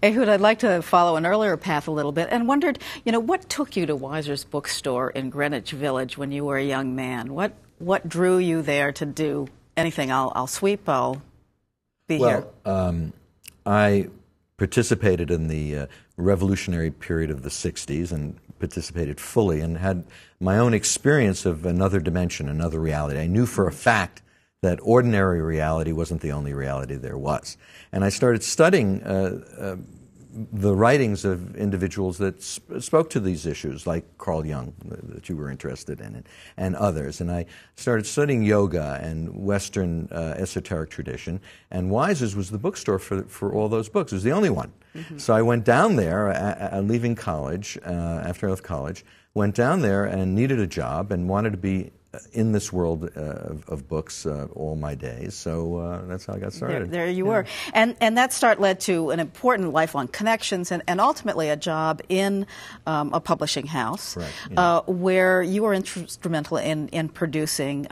Ehud, I'd like to follow an earlier path a little bit and wondered, what took you to Weiser's bookstore in Greenwich Village when you were a young man? What drew you there to do anything? I'll sweep, I'll be here. I participated in the revolutionary period of the 60s and participated fully and had my own experience of another dimension, another reality. I knew for a fact that ordinary reality wasn't the only reality there was. And I started studying the writings of individuals that spoke to these issues, like Carl Jung, that you were interested in, and others. And I started studying yoga and Western esoteric tradition, and Weiser's was the bookstore for all those books. It was the only one. Mm-hmm. So I went down there, leaving college, after I left college, went down there and needed a job and wanted to be in this world of books all my days. So that's how I got started. There you were. And that start led to an important lifelong connections and ultimately a job in a publishing house. Right, yeah. Where you were instrumental in producing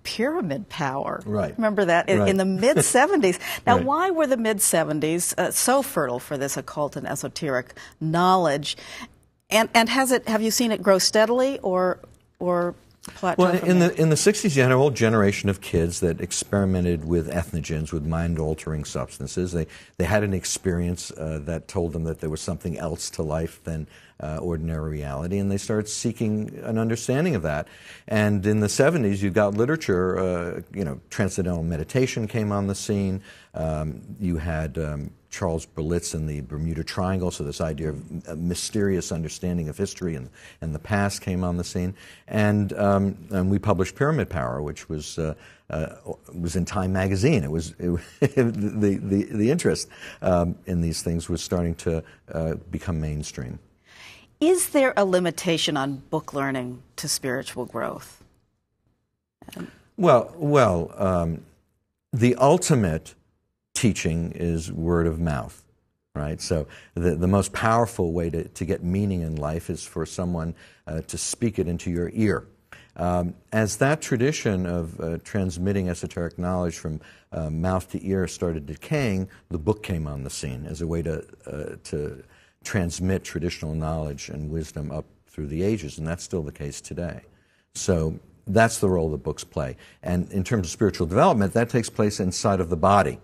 Pyramid Power. Right. Remember that? Right. In the mid-'70s. Now, Right. Why were the mid-'70s so fertile for this occult and esoteric knowledge? And have you seen it grow steadily or well, in the 60s, you had a whole generation of kids that experimented with ethnogens, with mind-altering substances. They had an experience that told them that there was something else to life than ordinary reality, and they started seeking an understanding of that. And in the 70s, you got literature. Transcendental meditation came on the scene. You had Charles Berlitz and the Bermuda Triangle, so this idea of a mysterious understanding of history and the past came on the scene. And we published Pyramid Power, which was in Time magazine. The interest in these things was starting to become mainstream. Is there a limitation on book learning to spiritual growth? Well, the ultimate teaching is word of mouth, right? So the most powerful way to get meaning in life is for someone to speak it into your ear. As that tradition of transmitting esoteric knowledge from mouth to ear started decaying, the book came on the scene as a way to transmit traditional knowledge and wisdom up through the ages, and that's still the case today. So that's the role that books play. And in terms of spiritual development, that takes place inside of the body.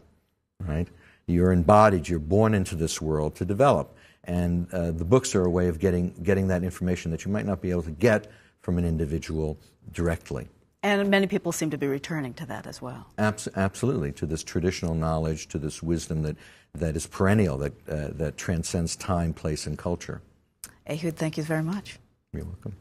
Right? You're embodied, you're born into this world to develop. And the books are a way of getting that information that you might not be able to get from an individual directly. And many people seem to be returning to that as well. Absolutely, to this traditional knowledge, to this wisdom that is perennial, that transcends time, place, and culture. Ehud, thank you very much. You're welcome.